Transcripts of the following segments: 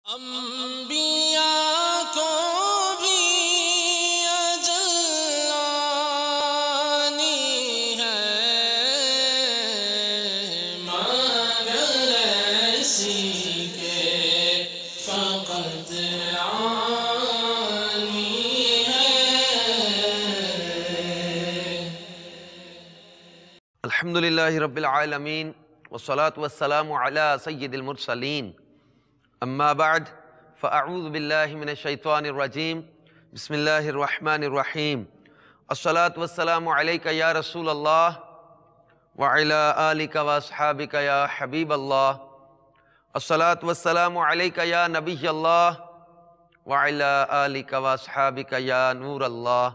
انبیاء کو بھی اجل آنی ہے، مگر ایسی کہ فقط آنی ہے۔ الحمدللہ رب العالمین والصلاة والسلام علی سید المرسلین، اما بعد فاعوذ باللہ من الشیطان الرجیم، بسم اللہ الرحمن الرحیم۔ الصلاة والسلام علیک یا رسول اللہ وعلی آلک واصحابک یا حبیب اللہ۔ الصلاة والسلام علیک یا نبی اللہ وعلی آلک واصحابک یا نور اللہ۔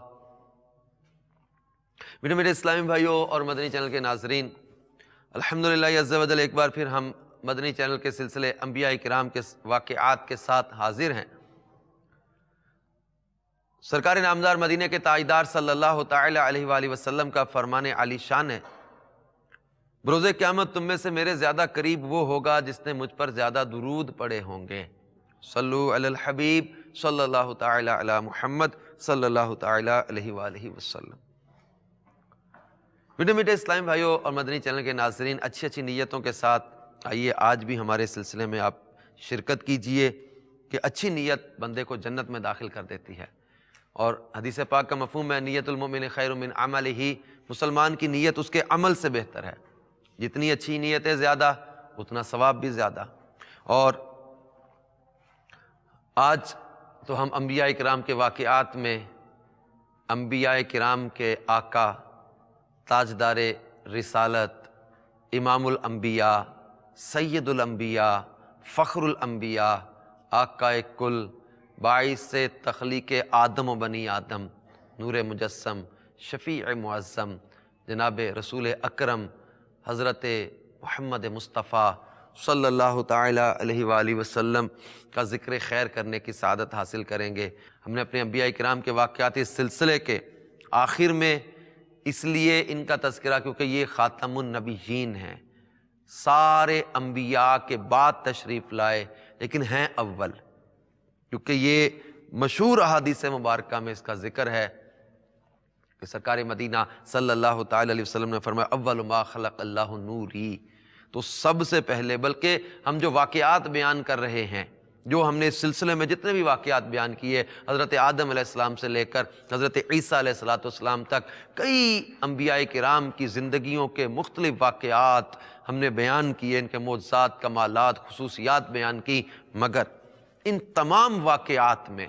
میرے اسلامی بھائیوں اور مدنی چینل کے ناظرین، الحمدللہ عز و جل ایک بار پھر ہم مدنی چینل کے سلسلے انبیاء کرام کے واقعات کے ساتھ حاضر ہیں۔ سرکار نامدار مدینہ کے تاجدار صلی اللہ تعالی علیہ وآلہ وسلم کا فرمان عالی شان ہے، بروز قیامت تم میں سے میرے زیادہ قریب وہ ہوگا جس نے مجھ پر زیادہ درود پڑھے ہوں گے۔ صلو علی الحبیب صلی اللہ تعالی علی محمد صلی اللہ تعالی علیہ وآلہ وسلم۔ میٹھے اسلامی بھائیوں اور مدنی چینل کے ناظرین، اچھی اچھی نیتوں کے ساتھ آئیے آج بھی ہمارے سلسلے میں آپ شرکت کیجئے کہ اچھی نیت بندے کو جنت میں داخل کر دیتی ہے، اور حدیث پاک کا مفہوم ہے نیت المؤمن خیر من عملہ، مسلمان کی نیت اس کے عمل سے بہتر ہے، جتنی اچھی نیتیں زیادہ اتنا ثواب بھی زیادہ۔ اور آج تو ہم انبیاء کرام کے واقعات میں انبیاء کرام کے آقا، تاجدار رسالت، امام الانبیاء، سید الانبیاء، فخر الانبیاء، آقا کل، باعث تخلیق آدم و بنی آدم، نور مجسم، شفیع معظم، جناب رسول اکرم حضرت محمد مصطفیٰ صلی اللہ تعالی علیہ وآلہ وسلم کا ذکر خیر کرنے کی سعادت حاصل کریں گے۔ ہم نے اپنے انبیاء کرام کے واقعات اس سلسلے کے آخر میں اس لیے ان کا تذکرہ کیونکہ یہ خاتم النبیین ہیں، سارے انبیاء کے بعد تشریف لائے لیکن ہیں اول، کیونکہ یہ مشہور احادیث مبارکہ میں اس کا ذکر ہے کہ سرکار مدینہ صلی اللہ تعالی علیہ وسلم نے فرمایا اول ما خلق اللہ نوری، تو سب سے پہلے، بلکہ ہم جو واقعات بیان کر رہے ہیں، جو ہم نے اس سلسلے میں جتنے بھی واقعات بیان کیے، حضرت آدم علیہ السلام سے لے کر حضرت عیسیٰ علیہ السلام تک کئی انبیاء کرام کی زندگیوں کے مختلف واقعات ہم نے بیان کیے، ان کے معجزات، کمالات، خصوصیات بیان کی، مگر ان تمام واقعات میں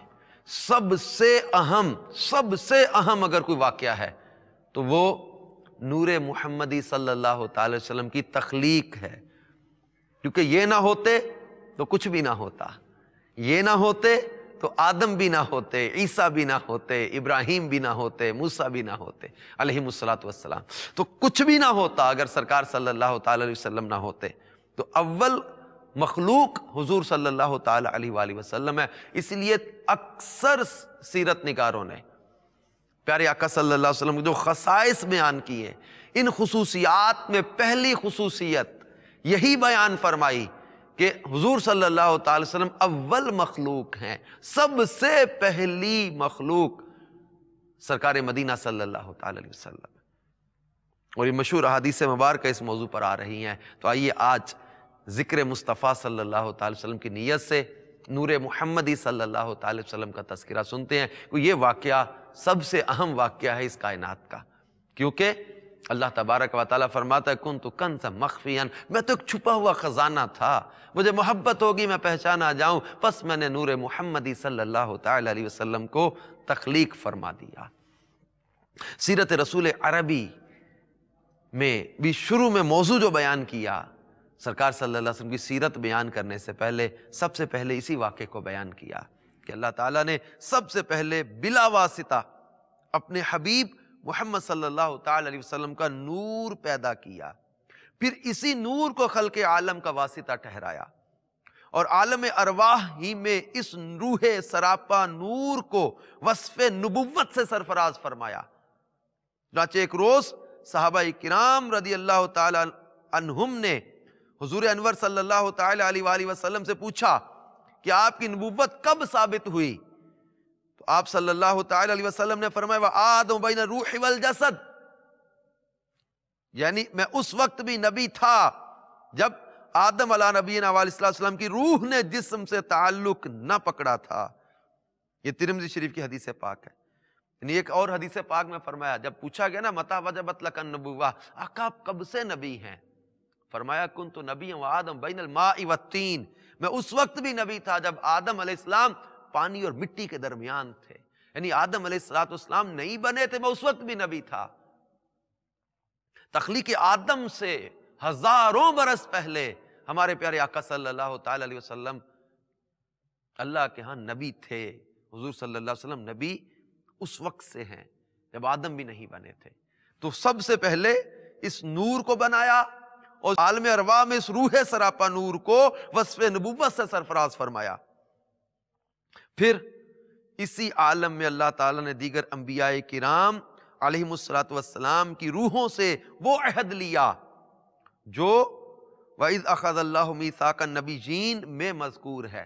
سب سے اہم اگر کوئی واقعہ ہے تو وہ نور محمدی صلی اللہ تعالی وسلم کی تخلیق ہے، کیونکہ یہ نہ ہوتے تو کچھ بھی نہ ہوتا، یہ نہ ہوتے تو آدم بھی نہ ہوتے، عیسیٰ بھی نہ ہوتے، ابراہیم بھی نہ ہوتے، موسیٰ بھی نہ ہوتے علیہم السلام، تو کچھ بھی نہ ہوتا اگر سرکار صلی اللہ تعالی علیہ وسلم نہ ہوتے۔ تو اول مخلوق حضور صلی اللہ تعالی علیہ وآلہ وسلم ہے، اس لیے اکثر سیرت نگاروں نے پیارے آقا صلی اللہ علیہ وسلم کے جو خصائص بیان کیے، ان خصوصیات میں پہلی خصوصیت یہی بیان فرمائی کہ حضور صلی اللہ تعالی وسلم اول مخلوق ہیں، سب سے پہلی مخلوق سرکار مدینہ صلی اللہ تعالی علیہ وسلم، اور یہ مشہور احادیث مبارکہ اس موضوع پر آ رہی ہیں۔ تو آئیے آج ذکر مصطفیٰ صلی اللہ تعالی وسلم کی نیت سے نور محمدی صلی اللہ تعالی وسلم کا تذکرہ سنتے ہیں، کہ یہ واقعہ سب سے اہم واقعہ ہے اس کائنات کا، کیونکہ اللہ تبارک و تعالیٰ فرماتا ہے کنت کنزا مخفیا، میں تو ایک چھپا ہوا خزانہ تھا، مجھے محبت ہوگی میں پہچانا جاؤں، پس میں نے نور محمدی صلی اللہ تعالی علیہ وسلم کو تخلیق فرما دیا۔ سیرت رسول عربی میں بھی شروع میں موضوع جو بیان کیا، سرکار صلی اللہ علیہ وسلم کی سیرت بیان کرنے سے پہلے سب سے پہلے اسی واقعے کو بیان کیا کہ اللہ تعالیٰ نے سب سے پہلے بلا واسطہ اپنے حبیب محمد صلی اللہ تعالی علیہ وسلم کا نور پیدا کیا، پھر اسی نور کو خلق عالم کا واسطہ ٹھہرایا، اور عالم ارواح ہی میں اس روح سراپا نور کو وصف نبوت سے سرفراز فرمایا۔ چنانچہ ایک روز صحابہ کرام رضی اللہ تعالی عنہم نے حضور انور صلی اللہ تعالی علیہ وآلہ وسلم سے پوچھا کہ آپ کی نبوت کب ثابت ہوئی؟ تو آپ صلی اللہ تعالی علیہ وسلم نے فرمایا وَآدَمُ بَيْنَ الرُّوحِ وَالْجَسَدِ، یعنی میں اس وقت بھی نبی تھا جب آدم علیہ نبینا علیہ السلام کی روح نے جسم سے تعلق نہ پکڑا تھا۔ یہ ترمذی شریف کی حدیث پاک ہے۔ یعنی ایک اور حدیث پاک میں فرمایا، جب پوچھا گیا نا متى وجبت لک النبوہ، آقا آپ کب سے نبی ہیں؟ فرمایا کنت نبی وآدم بین الماء والطین، میں اس وقت بھی نبی تھا جب آدم علیہ السلام پانی اور مٹی کے درمیان تھے، یعنی آدم علیہ السلام نہیں بنے تھے، میں اس وقت بھی نبی تھا۔ تخلیق آدم سے ہزاروں برس پہلے ہمارے پیارے آقا صلی اللہ تعالی علیہ وسلم اللہ کے ہاں نبی تھے۔ حضور صلی اللہ علیہ وسلم نبی اس وقت سے ہیں جب آدم بھی نہیں بنے تھے۔ تو سب سے پہلے اس نور کو بنایا اور عالم ارواح میں اس روح سراپا نور کو وصف نبوت سے سرفراز فرمایا۔ پھر اسی عالم میں اللہ تعالیٰ نے دیگر انبیاء کرام علیہم السلام کی روحوں سے وہ عہد لیا جو وَإِذْ أَخَذَ اللَّهُ مِيثَاقَ النَّبِيِّينَ میں مذکور ہے۔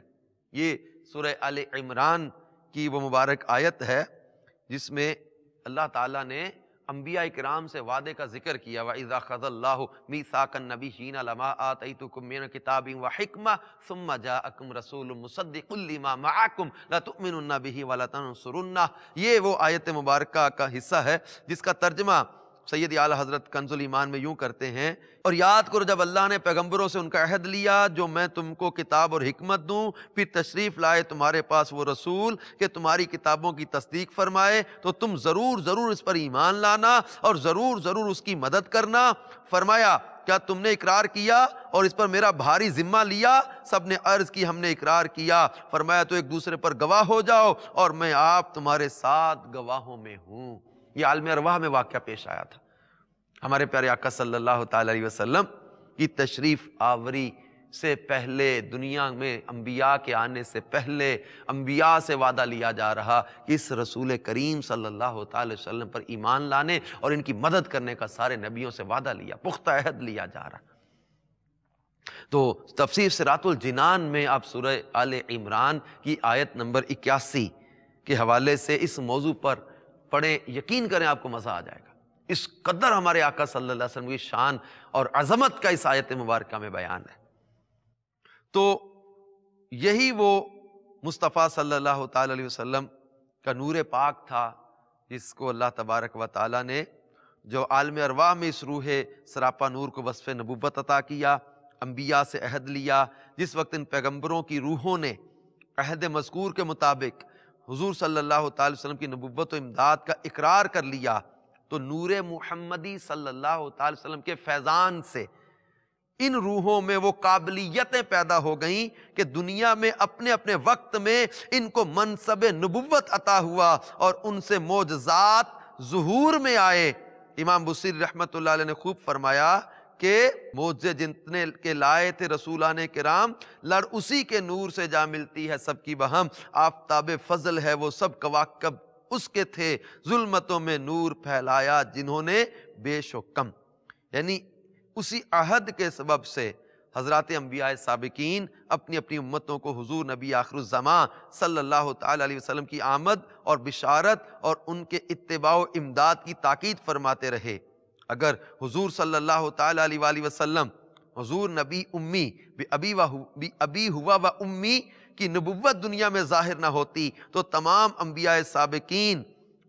یہ سورہ آل عمران کی وہ مبارک آیت ہے جس میں اللہ تعالیٰ نے انبیاء کرام سے وعدے کا ذکر کیا، وَإِذْ أَخَذَ اللَّهُ مِيثَاقَ النَّبِيِّينَ لَمَا آتَيْتُكُم مِّن كِتَابٍ وَحِكْمَةٍ ثُمَّ جَاءَكُمْ رَسُولٌ مُصَدِّقٌ لِّمَا مَعَكُمْ لَتُؤْمِنُنَّ بِهِ وَلَتَنصُرُنَّهُ۔ یہ وہ آیت مبارکہ کا حصہ ہے جس کا ترجمہ سید اعلیٰ حضرت کنز الایمان میں یوں کرتے ہیں، اور یاد کرو جب اللہ نے پیغمبروں سے ان کا عہد لیا جو میں تم کو کتاب اور حکمت دوں، پھر تشریف لائے تمہارے پاس وہ رسول کہ تمہاری کتابوں کی تصدیق فرمائے، تو تم ضرور ضرور اس پر ایمان لانا اور ضرور ضرور اس کی مدد کرنا۔ فرمایا کیا تم نے اقرار کیا اور اس پر میرا بھاری ذمہ لیا؟ سب نے عرض کی ہم نے اقرار کیا۔ فرمایا تو ایک دوسرے پر گواہ ہو جاؤ اور میں آپ تمہارے ساتھ گواہوں میں ہوں۔ یہ عالم ارواح میں واقعہ پیش آیا تھا۔ ہمارے پیارے آقا صلی اللہ تعالی علیہ وسلم کی تشریف آوری سے پہلے، دنیا میں انبیاء کے آنے سے پہلے انبیاء سے وعدہ لیا جا رہا کہ اس رسول کریم صلی اللہ تعالی وسلم پر ایمان لانے اور ان کی مدد کرنے کا سارے نبیوں سے وعدہ لیا، پختہ عہد لیا جا رہا۔ تو تفسیر صراط الجنان میں آپ سورہ آل عمران کی آیت نمبر 81 کے حوالے سے اس موضوع پر پڑھیں، یقین کریں آپ کو مزہ آ جائے گا۔ اس قدر ہمارے آقا صلی اللہ علیہ وسلم کی شان اور عظمت کا اس آیت مبارکہ میں بیان ہے۔ تو یہی وہ مصطفیٰ صلی اللہ تعالی علیہ وسلم کا نور پاک تھا جس کو اللہ تبارک و تعالی نے جو عالم ارواح میں اس روح سراپا نور کو وصف نبوت عطا کیا، انبیاء سے عہد لیا۔ جس وقت ان پیغمبروں کی روحوں نے عہد مذکور کے مطابق حضور صلی اللہ تعالی وسلم کی نبوت و امداد کا اقرار کر لیا، تو نور محمدی صلی اللہ تعالی وسلم کے فیضان سے ان روحوں میں وہ قابلیتیں پیدا ہو گئیں کہ دنیا میں اپنے اپنے وقت میں ان کو منصب نبوت عطا ہوا اور ان سے معجزات ظہور میں آئے۔ امام بصیری رحمت اللہ علیہ نے خوب فرمایا کہ معجزے جتنے کے لائے تھے رسولان کرام، لڑ اسی کے نور سے جا ملتی ہے سب کی بہم، آفتاب فضل ہے وہ سب کواکب اس کے تھے، ظلمتوں میں نور پھیلایا جنہوں نے بیش و کم۔ یعنی اسی عہد کے سبب سے حضرات انبیاء سابقین اپنی اپنی امتوں کو حضور نبی آخر الزمان صلی اللہ تعالی علیہ وسلم کی آمد اور بشارت اور ان کے اتباع و امداد کی تاکید فرماتے رہے۔ اگر حضور صلی اللہ تعالی علیہ وآلہ وسلم حضور نبی امی ابی ہوا و امی کی نبوت دنیا میں ظاہر نہ ہوتی تو تمام انبیاء سابقین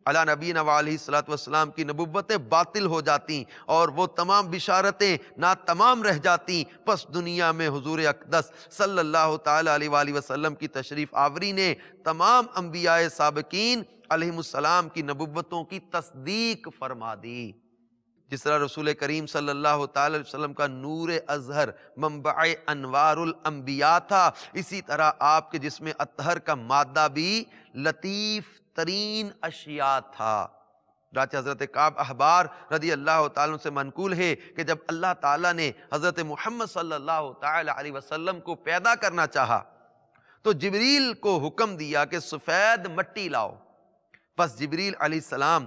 علی نبینا علیہ السلام کی نبوتیں باطل ہو جاتی اور وہ تمام بشارتیں ناتمام رہ جاتی۔ پس دنیا میں حضور اقدس صلی اللہ تعالی علیہ وآلہ وسلم کی تشریف آوری نے تمام انبیاء سابقین علیہم السلام کی نبوتوں کی تصدیق فرما دی۔ جس طرح رسول کریم صلی اللہ تعالی علیہ وسلم کا نور ازہر منبع انوار الانبیاء تھا، اسی طرح آپ کے جسم اطہر کا مادہ بھی لطیف ترین اشیاء تھا۔ چنانچہ حضرت کعب احبار رضی اللہ تعالیٰ عنہ سے منقول ہے کہ جب اللہ تعالیٰ نے حضرت محمد صلی اللہ تعالی علیہ وسلم کو پیدا کرنا چاہا تو جبریل کو حکم دیا کہ سفید مٹی لاؤ۔ پس جبریل علیہ السلام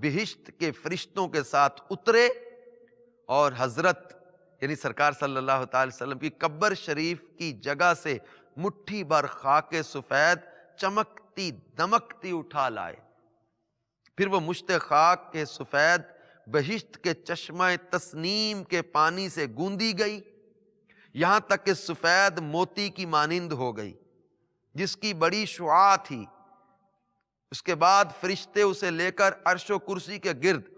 بہشت کے فرشتوں کے ساتھ اترے اور حضرت یعنی سرکار صلی اللہ تعالی وسلم کی قبر شریف کی جگہ سے مٹھی بھر خاک سفید چمکتی دمکتی اٹھا لائے۔ پھر وہ مشت خاک کے سفید بہشت کے چشمہ تسنیم کے پانی سے گوندی گئی، یہاں تک کہ سفید موتی کی مانند ہو گئی جس کی بڑی شعاع تھی۔ اس کے بعد فرشتے اسے لے کر عرش و کرسی کے گرد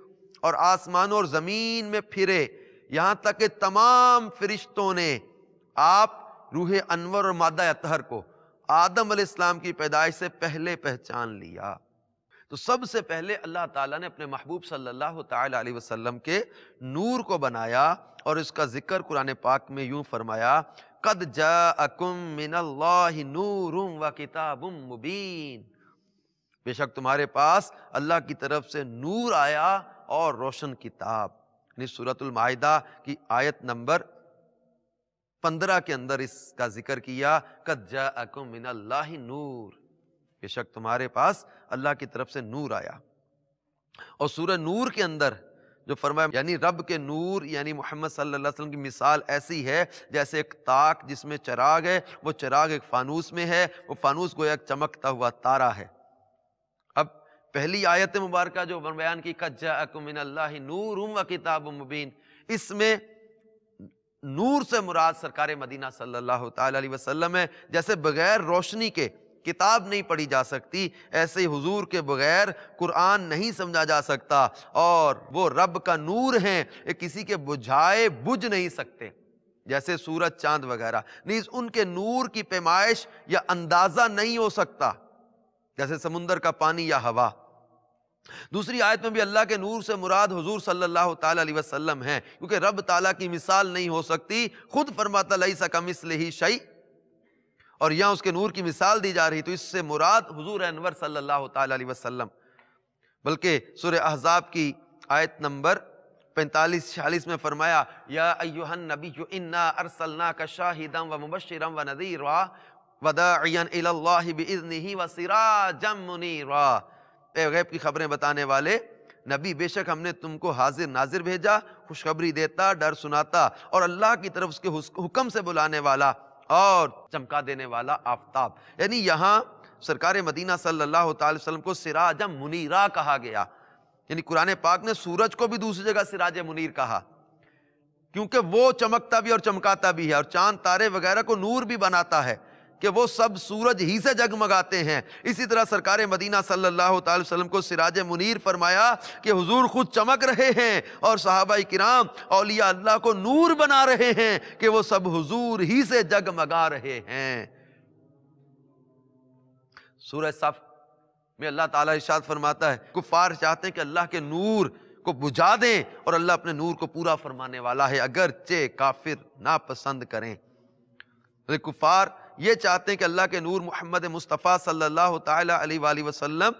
اور آسمانوں اور زمین میں پھرے، یہاں تک کہ تمام فرشتوں نے آپ روح انور اور مادہ اطہر کو آدم علیہ السلام کی پیدائش سے پہلے پہچان لیا۔ تو سب سے پہلے اللہ تعالیٰ نے اپنے محبوب صلی اللہ تعالیٰ علیہ وسلم کے نور کو بنایا، اور اس کا ذکر قرآن پاک میں یوں فرمایا، قد جاءکم من اللہ نور و کتاب مبین، بے شک تمہارے پاس اللہ کی طرف سے نور آیا اور روشن کتاب۔ یعنی سورۃ المائدہ کی آیت نمبر 15 کے اندر اس کا ذکر کیا، قد جاءکم من اللہ نور، بے شک تمہارے پاس اللہ کی طرف سے نور آیا۔ اور سورہ نور کے اندر جو فرمایا، یعنی رب کے نور یعنی محمد صلی اللہ علیہ وسلم کی مثال ایسی ہے جیسے ایک طاق جس میں چراغ ہے، وہ چراغ ایک فانوس میں ہے، وہ فانوس گویا ایک چمکتا ہوا تارا ہے۔ اب پہلی آیت مبارکہ جو بیان کی، قد جاءکم من اللہ نور و کتاب مبین، اس میں نور سے مراد سرکار مدینہ صلی اللہ تعالی علیہ وسلم ہے۔ جیسے بغیر روشنی کے کتاب نہیں پڑھی جا سکتی، ایسے ہی حضور کے بغیر قرآن نہیں سمجھا جا سکتا، اور وہ رب کا نور ہیں، یہ کسی کے بجھائے بجھ نہیں سکتے، جیسے سورج چاند وغیرہ، نیز ان کے نور کی پیمائش یا اندازہ نہیں ہو سکتا، جیسے سمندر کا پانی یا ہوا۔ دوسری آیت میں بھی اللہ کے نور سے مراد حضور صلی اللہ تعالی علیہ وسلم ہیں، کیونکہ رب تعالیٰ کی مثال نہیں ہو سکتی، خود فرماتا لیس کمثلہ شیء، اور یہاں اس کے نور کی مثال دی جا رہی، تو اس سے مراد حضور انور صلی اللہ تعالی علیہ وسلم۔ بلکہ سورہ احزاب کی آیت نمبر 45-46 میں فرمایا، یا ایھا النبی انا ارسلناک شاہدا ومبشرا ونذیرا وداعیا الی اللہ باذنہ وسراجا منیرا، اے غیب کی خبریں بتانے والے نبی، بے شک ہم نے تم کو حاضر ناظر بھیجا، خوشخبری دیتا، ڈر سناتا، اور اللہ کی طرف اس کے حکم سے بلانے والا اور چمکا دینے والا آفتاب۔ یعنی یہاں سرکار مدینہ صلی اللہ تعالی وسلم کو سراجا منیرا کہا گیا، یعنی قرآن پاک نے سورج کو بھی دوسری جگہ سراج منیر کہا، کیونکہ وہ چمکتا بھی اور چمکاتا بھی ہے، اور چاند تارے وغیرہ کو نور بھی بناتا ہے کہ وہ سب سورج ہی سے جگمگاتے ہیں۔ اسی طرح سرکار مدینہ صلی اللہ تعالی وسلم کو سراج منیر فرمایا کہ حضور خود چمک رہے ہیں، اور صحابہ کرام اولیاء اللہ کو نور بنا رہے ہیں کہ وہ سب حضور ہی سے جگمگا رہے ہیں۔ سورہ صف میں اللہ تعالیٰ ارشاد فرماتا ہے، کفار چاہتے ہیں کہ اللہ کے نور کو بجھا دیں، اور اللہ اپنے نور کو پورا فرمانے والا ہے، اگرچہ کافر ناپسند کریں۔ کفار یہ چاہتے ہیں کہ اللہ کے نور محمد مصطفیٰ صلی اللہ تعالی علیہ وآلہ وسلم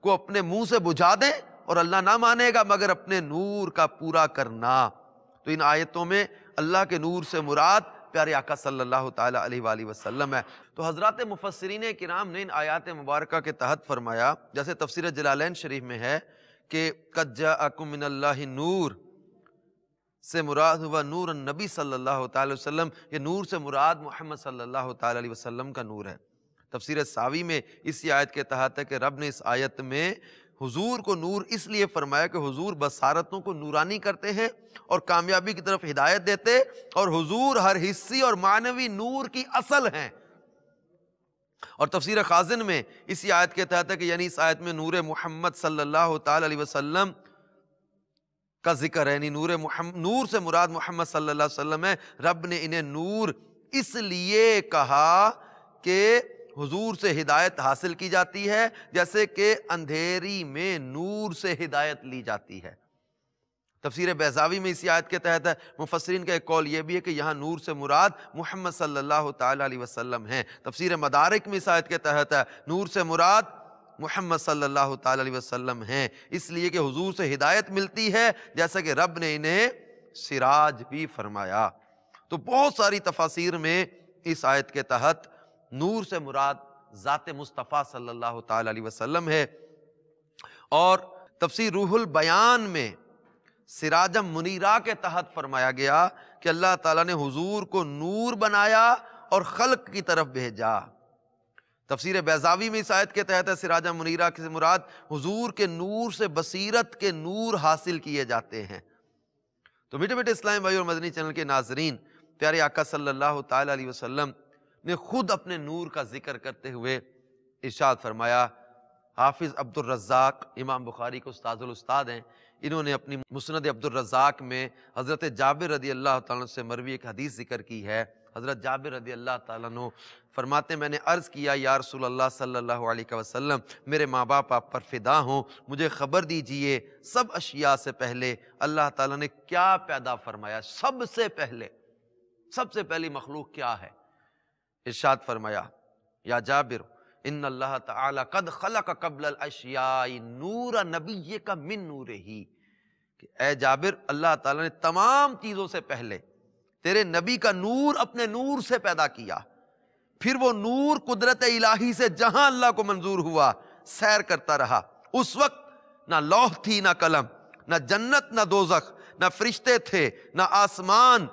کو اپنے منہ سے بجھا دیں، اور اللہ نہ مانے گا مگر اپنے نور کا پورا کرنا۔ تو ان آیتوں میں اللہ کے نور سے مراد پیارے آقا صلی اللہ تعالی علیہ وآلہ وسلم ہے۔ تو حضرات مفسرین کرام نے ان آیات مبارکہ کے تحت فرمایا، جیسے تفسیر جلالین شریف میں ہے کہ قد جاءکم من اللہ نور سے مراد ہوا نور النبی صلی اللہ تعالی وسلم، یہ نور سے مراد محمد صلی اللہ تعالی علیہ وسلم کا نور ہے۔ تفسیر ساوی میں اسی آیت کے تحت ہے کہ رب نے اس آیت میں حضور کو نور اس لیے فرمایا کہ حضور بصارتوں کو نورانی کرتے ہیں اور کامیابی کی طرف ہدایت دیتے، اور حضور ہر حصی اور معنوی نور کی اصل ہیں۔ اور تفسیر خازن میں اسی آیت کے تحت ہے کہ یعنی اس آیت میں نور محمد صلی اللہ تعالی علیہ وسلم کا ذکر ہے، یعنی نور سے مراد محمد صلی اللہ علیہ وسلم ہے۔ رب نے انہیں نور اس لیے کہا کہ حضور سے ہدایت حاصل کی جاتی ہے جیسے کہ اندھیری میں نور سے ہدایت لی جاتی ہے۔ تفسیر بیضاوی میں اسی آیت کے تحت ہے۔ مفسرین کا ایک قول یہ بھی ہے کہ یہاں نور سے مراد محمد صلی اللہ تعالی علیہ وسلم ہیں۔ تفسیر مدارک میں اس آیت کے تحت ہے نور سے مراد محمد صلی اللہ تعالی علیہ وسلم ہیں، اس لیے کہ حضور سے ہدایت ملتی ہے جیسا کہ رب نے انہیں سراج بھی فرمایا۔ تو بہت ساری تفاسیر میں اس آیت کے تحت نور سے مراد ذات مصطفیٰ صلی اللہ تعالی علیہ وسلم ہے۔ اور تفسیر روح البیان میں سراجم منیرا کے تحت فرمایا گیا کہ اللہ تعالیٰ نے حضور کو نور بنایا اور خلق کی طرف بھیجا۔ تفسیر بیضاوی میں اس آیت کے تحت ہے سراجہ منیرہ سے مراد حضور کے نور سے بصیرت کے نور حاصل کیے جاتے ہیں۔ تو میٹھے میٹھے اسلامی بھائی اور مدنی چینل کے ناظرین، پیارے آقا صلی اللہ تعالیٰ علیہ وسلم نے خود اپنے نور کا ذکر کرتے ہوئے ارشاد فرمایا۔ حافظ عبد الرزاق امام بخاری کے استاذ الاستاد ہیں، انہوں نے اپنی مسند عبد الرزاق میں حضرت جابر رضی اللہ تعالیٰ عنہ سے مروی ایک حدیث ذکر کی ہے۔ حضرت جابر رضی اللہ تعالیٰ عنہ فرماتے ہیں میں نے عرض کیا یا رسول اللہ صلی اللہ علیہ وسلم میرے ماں باپ آپ پر فدا ہوں، مجھے خبر دیجئے سب اشیاء سے پہلے اللہ تعالیٰ نے کیا پیدا فرمایا؟ سب سے پہلی مخلوق کیا ہے؟ ارشاد فرمایا یا جابر ان اللہ تعالی قد خلق قبل الاشیاء نور نبیک من نورہ، کہ اے جابر اللہ تعالیٰ نے تمام چیزوں سے پہلے تیرے نبی کا نور اپنے نور سے پیدا کیا، پھر وہ نور قدرت الہی سے جہاں اللہ کو منظور ہوا سیر کرتا رہا۔ اس وقت نہ لوح تھی نہ قلم، نہ جنت نہ دوزخ، نہ فرشتے تھے نہ آسمان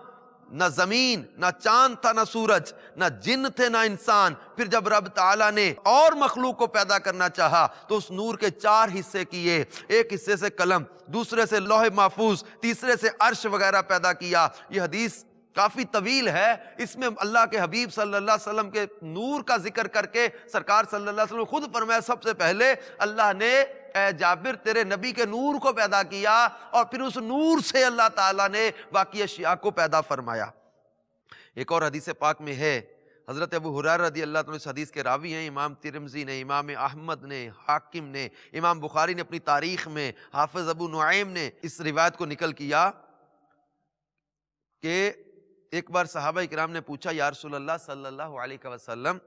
نہ زمین، نہ چاند تھا نہ سورج، نہ جن تھے نہ انسان۔ پھر جب رب تعالیٰ نے اور مخلوق کو پیدا کرنا چاہا تو اس نور کے 4 حصے کیے، ایک حصے سے قلم، دوسرے سے لوح محفوظ، تیسرے سے عرش وغیرہ پیدا کیا۔ یہ حدیث کافی طویل ہے، اس میں اللہ کے حبیب صلی اللہ علیہ وسلم کے نور کا ذکر کر کے سرکار صلی اللہ علیہ وسلم خود فرمایا سب سے پہلے اللہ نے اے جابر تیرے نبی کے نور کو پیدا کیا، اور پھر اس نور سے اللہ تعالیٰ نے باقی اشیاء کو پیدا فرمایا۔ ایک اور حدیث پاک میں ہے، حضرت ابو ہریرہ رضی اللہ عنہ اس حدیث کے راوی ہیں، امام ترمذی نے، امام احمد نے، حاکم نے، امام بخاری نے اپنی تاریخ میں، حافظ ابو نعیم نے اس روایت کو نقل کیا کہ ایک بار صحابہ اکرام نے پوچھا یا رسول اللہ صلی اللہ علیہ وسلم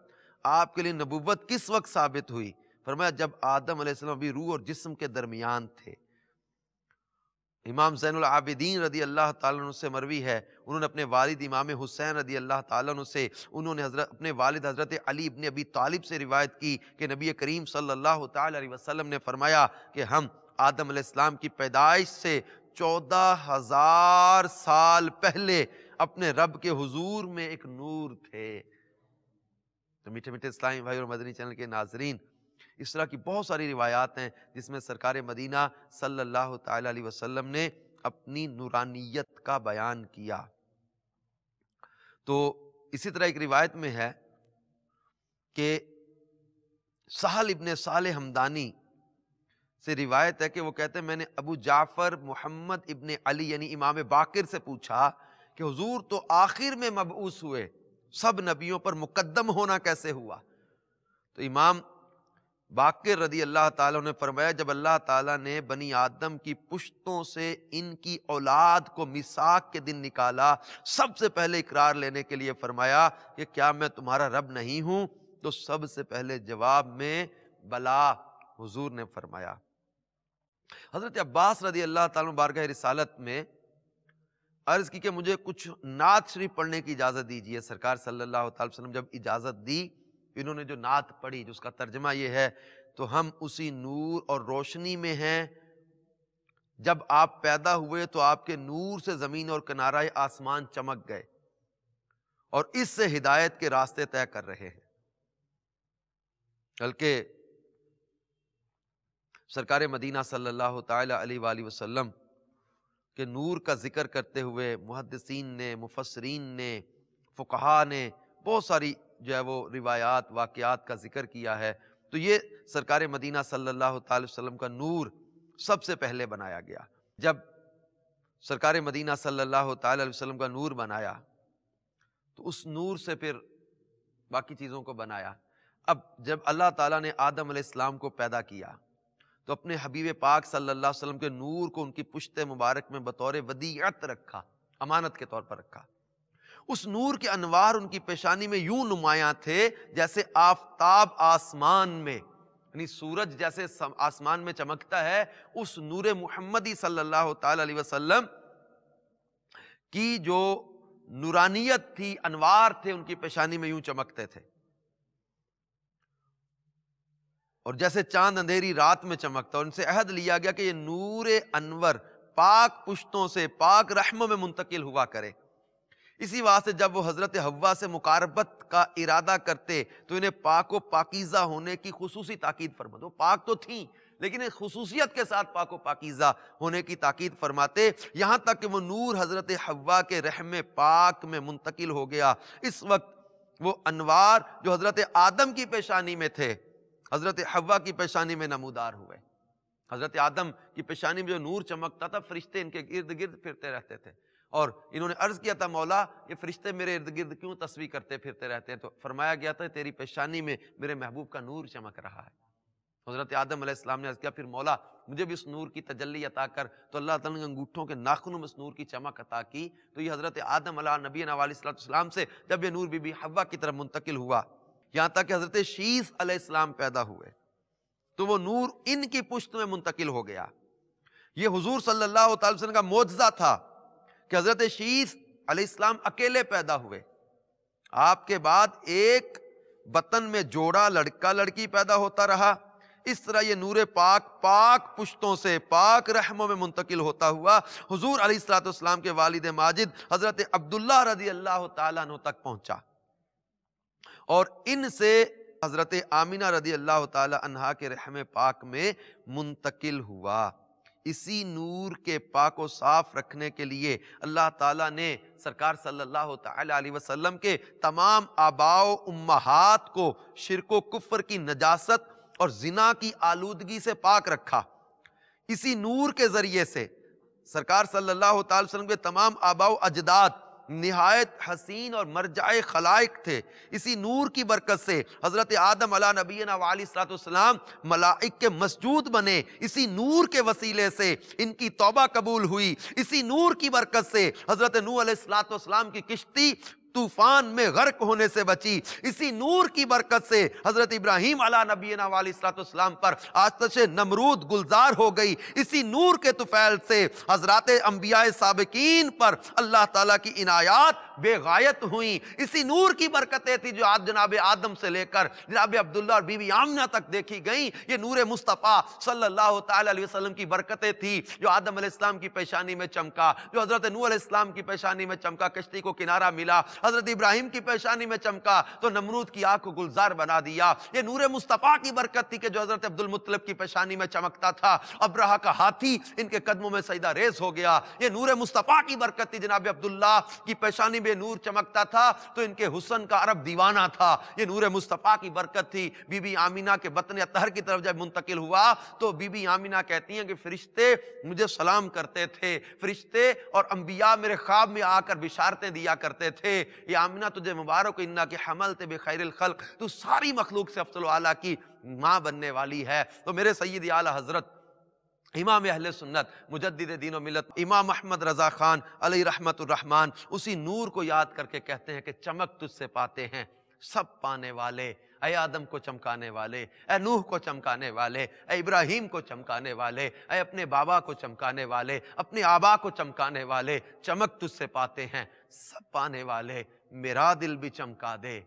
آپ کے لیے نبوت کس وقت ثابت ہوئی؟ فرمایا جب آدم علیہ السلام بھی روح اور جسم کے درمیان تھے۔ امام زین العابدین رضی اللہ تعالیٰ عنہ سے مروی ہے، انہوں نے اپنے والد امام حسین رضی اللہ تعالیٰ عنہ سے، انہوں نے اپنے والد حضرت علی ابن ابی طالب سے روایت کی کہ نبی کریم صلی اللہ تعالیٰ علیہ وسلم نے فرمایا کہ ہم آدم علیہ السلام کی پیدائش سے 14,000 سال پہلے اپنے رب کے حضور میں ایک نور تھے۔ تو میٹھے میٹھے اسلامی بھائی اور مدنی چینل کے ناظرین، اس طرح کی بہت ساری روایات ہیں جس میں سرکار مدینہ صلی اللہ تعالی علیہ وسلم نے اپنی نورانیت کا بیان کیا۔ تو اسی طرح ایک روایت میں ہے کہ سہل ابن صالح ہمدانی سے روایت ہے کہ وہ کہتے ہیں میں نے ابو جعفر محمد ابن علی یعنی امام باقر سے پوچھا کہ حضور تو آخر میں مبعوث ہوئے، سب نبیوں پر مقدم ہونا کیسے ہوا؟ تو امام باقر رضی اللہ تعالیٰ نے فرمایا جب اللہ تعالیٰ نے بنی آدم کی پشتوں سے ان کی اولاد کو میثاق کے دن نکالا، سب سے پہلے اقرار لینے کے لیے فرمایا کہ کیا میں تمہارا رب نہیں ہوں؟ تو سب سے پہلے جواب میں بلا، حضور نے فرمایا۔ حضرت عباس رضی اللہ تعالیٰ بارگاہ رسالت میں عرض کی کہ مجھے کچھ نعت شریف پڑھنے کی اجازت دیجیے۔ سرکار صلی اللہ تعالی وسلم جب اجازت دی، انہوں نے جو نعت پڑھی جس کا ترجمہ یہ ہے تو ہم اسی نور اور روشنی میں ہیں، جب آپ پیدا ہوئے تو آپ کے نور سے زمین اور کنارہ آسمان چمک گئے اور اس سے ہدایت کے راستے طے کر رہے ہیں۔ بلکہ سرکار مدینہ صلی اللہ تعالی علیہ وآلہ وسلم کہ نور کا ذکر کرتے ہوئے محدثین نے، مفسرین نے، فقہا نے بہت ساری جو ہے وہ روایات واقعات کا ذکر کیا ہے۔ تو یہ سرکار مدینہ صلی اللہ تعالی وسلم کا نور سب سے پہلے بنایا گیا۔ جب سرکار مدینہ صلی اللہ تعالی وسلم کا نور بنایا تو اس نور سے پھر باقی چیزوں کو بنایا۔ اب جب اللہ تعالیٰ نے آدم علیہ السلام کو پیدا کیا تو اپنے حبیب پاک صلی اللہ علیہ وسلم کے نور کو ان کی پشت مبارک میں بطور ودیعت رکھا، امانت کے طور پر رکھا۔ اس نور کے انوار ان کی پیشانی میں یوں نمایاں تھے جیسے آفتاب آسمان میں، یعنی سورج جیسے آسمان میں چمکتا ہے، اس نور محمدی صلی اللہ تعالی علیہ وسلم کی جو نورانیت تھی، انوار تھے، ان کی پیشانی میں یوں چمکتے تھے، اور جیسے چاند اندھیری رات میں چمکتا۔ اور ان سے عہد لیا گیا کہ یہ نور انور پاک پشتوں سے پاک رحموں میں منتقل ہوا کرے، اسی واسطے جب وہ حضرت حوا سے مقاربت کا ارادہ کرتے تو انہیں پاک و پاکیزہ ہونے کی خصوصی تاکید فرماتے. وہ پاک تو تھیں لیکن ایک خصوصیت کے ساتھ پاک و پاکیزہ ہونے کی تاکید فرماتے، یہاں تک کہ وہ نور حضرت حوا کے رحم پاک میں منتقل ہو گیا. اس وقت وہ انوار جو حضرت آدم کی پیشانی میں تھے حضرت حوا کی پیشانی میں نمودار ہوئے. حضرت آدم کی پیشانی میں جو نور چمکتا تھا، فرشتے ان کے ارد گرد پھرتے رہتے تھے، اور انہوں نے عرض کیا تھا مولا یہ فرشتے میرے ارد گرد کیوں تسبیح کرتے پھرتے رہتے ہیں؟ تو فرمایا گیا تھا تیری پیشانی میں میرے محبوب کا نور چمک رہا ہے. حضرت آدم علیہ السلام نے عرض کیا پھر مولا مجھے بھی اس نور کی تجلی عطا کر. تو اللہ تعالیٰ نے انگوٹھوں کے ناخنوں میں اس نور کی چمک عطا کی. تو یہ حضرت آدم علیہ نبینا علیہ السلام سے جب یہ نور بی بی حوا کی طرف منتقل ہوا، یہاں تک کہ حضرت شیث علیہ السلام پیدا ہوئے تو وہ نور ان کی پشت میں منتقل ہو گیا. یہ حضور صلی اللہ تعالی وسلم کا معجزہ تھا کہ حضرت شیث علیہ السلام اکیلے پیدا ہوئے. آپ کے بعد ایک بطن میں جوڑا لڑکا لڑکی پیدا ہوتا رہا. اس طرح یہ نور پاک پاک پشتوں سے پاک رحموں میں منتقل ہوتا ہوا حضور علیہ السلام کے والد ماجد حضرت عبداللہ رضی اللہ تعالیٰ عنہ تک پہنچا، اور ان سے حضرت آمینہ رضی اللہ تعالی عنہا کے رحم پاک میں منتقل ہوا. اسی نور کے پاک و صاف رکھنے کے لیے اللہ تعالیٰ نے سرکار صلی اللہ تعالی علیہ وسلم کے تمام آباء و امہات کو شرک و کفر کی نجاست اور زنا کی آلودگی سے پاک رکھا. اسی نور کے ذریعے سے سرکار صلی اللہ تعالی وسلم کے تمام آباء و اجداد نہایت حسین اور مرجع خلائق تھے. اسی نور کی برکت سے حضرت آدم علیہ نبینا علیہ السلام ملائک کے مسجود بنے. اسی نور کے وسیلے سے ان کی توبہ قبول ہوئی. اسی نور کی برکت سے حضرت نوح علیہ السلام کی کشتی طوفان میں غرق ہونے سے بچی. اسی نور کی برکت سے حضرت ابراہیم علیہ نبینا علیہ السلام پر آتش نمرود گلزار ہو گئی. اسی نور کے طفیل سے حضرات انبیاء سابقین پر اللہ تعالیٰ کی عنایات بے غایت ہوئیں. اسی نور کی برکتیں تھی جو جناب آدم سے لے کر جناب عبداللہ اور بی بی آمنہ تک دیکھی گئیں. یہ نور مصطفیٰ صلی اللہ تعالی علیہ وسلم کی برکتیں تھی جو آدم علیہ السلام کی پیشانی میں چمکا، جو حضرت نوح علیہ السلام کی پیشانی میں چمکا، کشتی کو کنارہ ملا. حضرت ابراہیم کی پیشانی میں چمکا تو نمرود کی آنکھ کو گلزار بنا دیا. یہ نور مصطفیٰ کی برکت تھی کہ جو حضرت عبد المطلب کی پیشانی میں چمکتا تھا، ابرہہ کا ہاتھی ان کے قدموں میں سجدہ ریز ہو گیا. یہ نور مصطفیٰ کی برکت تھی. جناب عبداللہ کی پیشانی میں نور چمکتا تھا تو ان کے حسن کا عرب دیوانہ تھا. یہ نور مصطفیٰ کی برکت تھی. بی بی آمینہ کے بطن اطہر کی طرف جب منتقل ہوا تو بی بی آمینہ کہتی ہیں کہ فرشتے مجھے سلام کرتے تھے، فرشتے اور انبیاء میرے خواب میں آ کر بشارتیں دیا کرتے تھے. یہ آمینہ تجھے مبارک انا کہ حملت بخیر الخلق، تو ساری مخلوق سے افضل و اعلیٰ کی ماں بننے والی ہے. تو میرے سید اعلیٰ حضرت امام اہل سنت مجدد دین و ملت امام احمد رضا خان علیہ رحمت الرحمن اسی نور کو یاد کر کے کہتے ہیں کہ چمک تجھ سے پاتے ہیں سب پانے والے. اے آدم کو چمکانے والے، اے نوح کو چمکانے والے، اے ابراہیم کو چمکانے والے، اے اپنے بابا کو چمکانے والے، اپنے آبا کو چمکانے والے، چمک تجھ سے پاتے ہیں سب پانے والے. میرا دل بھی چمکا دے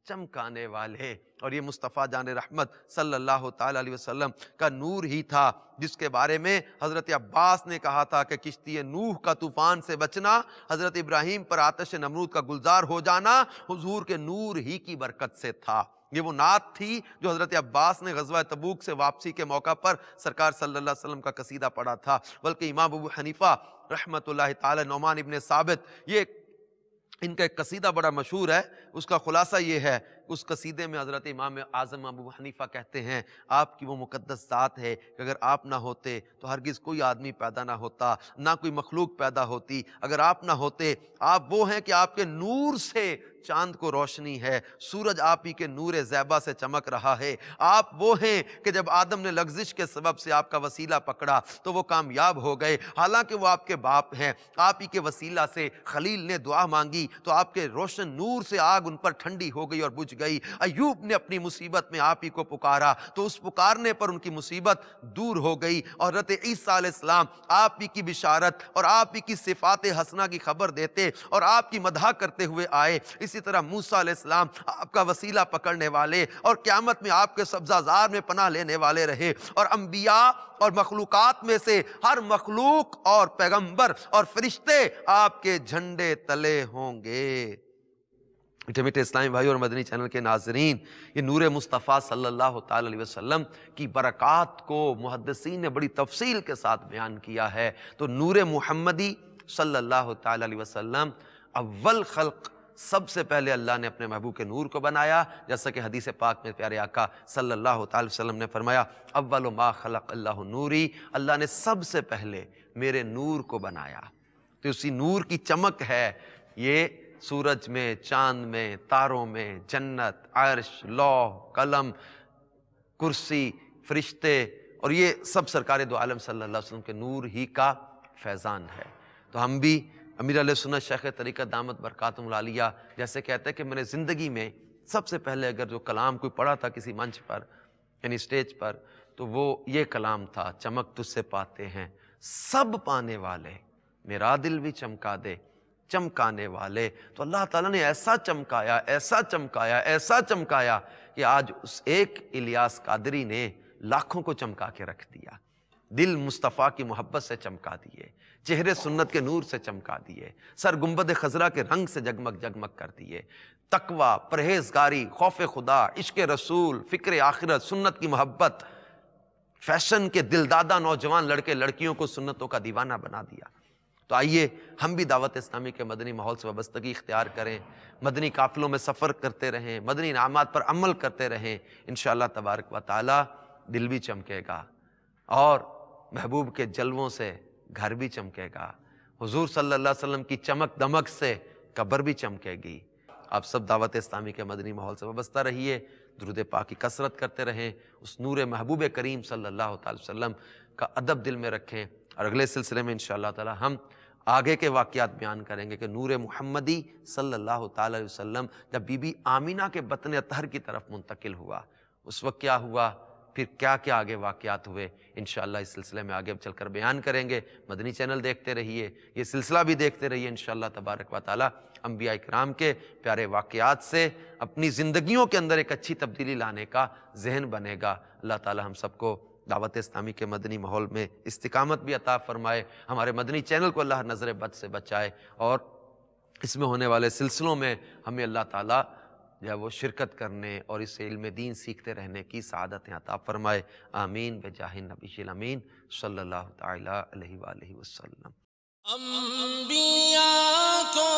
چمکانے والے. اور یہ مصطفیٰ جان رحمت صلی اللہ تعالی علیہ وسلم کا نور ہی تھا جس کے بارے میں حضرت عباس نے کہا تھا کہ کشتی نوح کا طوفان سے بچنا، حضرت ابراہیم پر آتش نمرود کا گلزار ہو جانا حضور کے نور ہی کی برکت سے تھا. یہ وہ نعت تھی جو حضرت عباس نے غزوہ تبوک سے واپسی کے موقع پر سرکار صلی اللہ علیہ وسلم کا قصیدہ پڑھا تھا. بلکہ امام ابو حنیفہ رحمت اللہ تعالی نعمان ابن ثابت، یہ ان کا ایک قصیدہ بڑا مشہور ہے. اس کا خلاصہ یہ ہے، اس قصیدے میں حضرت امام اعظم ابو حنیفہ کہتے ہیں آپ کی وہ مقدس ذات ہے کہ اگر آپ نہ ہوتے تو ہرگز کوئی آدمی پیدا نہ ہوتا، نہ کوئی مخلوق پیدا ہوتی. اگر آپ نہ ہوتے، آپ وہ ہیں کہ آپ کے نور سے چاند کو روشنی ہے، سورج آپ ہی کے نور زیبا سے چمک رہا ہے. آپ وہ ہیں کہ جب آدم نے لغزش کے سبب سے آپ کا وسیلہ پکڑا تو وہ کامیاب ہو گئے، حالانکہ وہ آپ کے باپ ہیں. آپ ہی کے وسیلہ سے خلیل نے دعا مانگی تو آپ کے روشن نور سے آگ آگ ان پر ٹھنڈی ہو گئی اور بجھ گئی۔ ایوب نے اپنی مصیبت میں آپ ہی کو پکارا تو اس پکارنے پر ان کی مصیبت دور ہو گئی، اور حضرت عیسیٰ علیہ السلام آپ ہی کی بشارت اور آپ ہی کی صفات حسنہ کی خبر دیتے اور آپ کی مدح کرتے ہوئے آئے۔ اسی طرح موسیٰ علیہ السلام آپ کا وسیلہ پکڑنے والے اور قیامت میں آپ کے سبزہ زار میں پناہ لینے والے رہے، اور انبیاء اور مخلوقات میں سے ہر مخلوق اور پیغمبر اور فرشتے آپ کے جھنڈے تلے ہوں گے۔ میٹھے میٹھے اسلامی بھائی اور مدنی چینل کے ناظرین، یہ نور مصطفیٰ صلی اللہ تعالی علیہ وسلم کی برکات کو محدثین نے بڑی تفصیل کے ساتھ بیان کیا ہے۔ تو نور محمدی صلی اللہ تعالی علیہ وسلم اول خلق، سب سے پہلے اللہ نے اپنے محبوب کے نور کو بنایا، جیسا کہ حدیث پاک میں پیارے آقا صلی اللہ تعالی وسلم نے فرمایا اول ما خلق اللہ نوری، اللہ نے سب سے پہلے میرے نور کو بنایا۔ تو اسی نور کی چمک ہے یہ سورج میں، چاند میں، تاروں میں، جنت، عرش، لوح، قلم، کرسی، فرشتے، اور یہ سب سرکار دو عالم صلی اللہ علیہ وسلم کے نور ہی کا فیضان ہے۔ تو ہم بھی امیر علیہ سنت شیخ طریقت دامت برکاتہم العالیہ جیسے کہتے ہیں کہ میں نے زندگی میں سب سے پہلے اگر جو کلام کوئی پڑھا تھا کسی منچ پر یعنی سٹیج پر، تو وہ یہ کلام تھا، چمک تجھ سے پاتے ہیں سب پانے والے، میرا دل بھی چمکا دے چمکانے والے۔ تو اللہ تعالیٰ نے ایسا چمکایا، ایسا چمکایا، ایسا چمکایا کہ آج اس ایک الیاس قادری نے لاکھوں کو چمکا کے رکھ دیا، دل مصطفیٰ کی محبت سے چمکا دیے، چہرے سنت کے نور سے چمکا دیے، سر گنبد خضرا کے رنگ سے جگمگ جگمگ کر دیے، تقویٰ، پرہیزگاری، خوف خدا، عشق رسول، فکر آخرت، سنت کی محبت، فیشن کے دلدادہ نوجوان لڑکے لڑکیوں کو سنتوں کا دیوانہ بنا دیا۔ تو آئیے ہم بھی دعوت اسلامی کے مدنی ماحول سے وابستگی اختیار کریں، مدنی قافلوں میں سفر کرتے رہیں، مدنی انعامات پر عمل کرتے رہیں، انشاءاللہ تبارک و تعالی دل بھی چمکے گا اور محبوب کے جلووں سے گھر بھی چمکے گا، حضور صلی اللہ علیہ وسلم کی چمک دمک سے قبر بھی چمکے گی۔ آپ سب دعوت اسلامی کے مدنی ماحول سے وابستہ رہیے، درود پاک کی کثرت کرتے رہیں، اس نور محبوب کریم صلی اللہ تعالی وسلم کا ادب دل میں رکھیں، اور اگلے سلسلے میں انشاءاللہ تعالی ہم آگے کے واقعات بیان کریں گے کہ نور محمدی صلی اللہ تعالی علیہ وسلم جب بی بی آمینہ کے بطن اطہر کی طرف منتقل ہوا، اس وقت کیا ہوا، پھر کیا کیا آگے واقعات ہوئے، انشاءاللہ اس سلسلے میں آگے چل کر بیان کریں گے۔ مدنی چینل دیکھتے رہیے، یہ سلسلہ بھی دیکھتے رہیے، انشاءاللہ تبارک و تعالی انبیاء کرام کے پیارے واقعات سے اپنی زندگیوں کے اندر ایک اچھی تبدیلی لانے کا ذہن بنے گا۔ اللہ تعالی ہم سب کو دعوت اسلامی کے مدنی ماحول میں استقامت بھی عطا فرمائے، ہمارے مدنی چینل کو اللہ نظر بد سے بچائے، اور اس میں ہونے والے سلسلوں میں ہمیں اللہ تعالیٰ جو ہے وہ شرکت کرنے اور اس علم دین سیکھتے رہنے کی سعادتیں عطا فرمائے۔ آمین بجاہ النبی الامین صلی اللہ تعالی علیہ وآلہ وسلم۔ انبیاء کو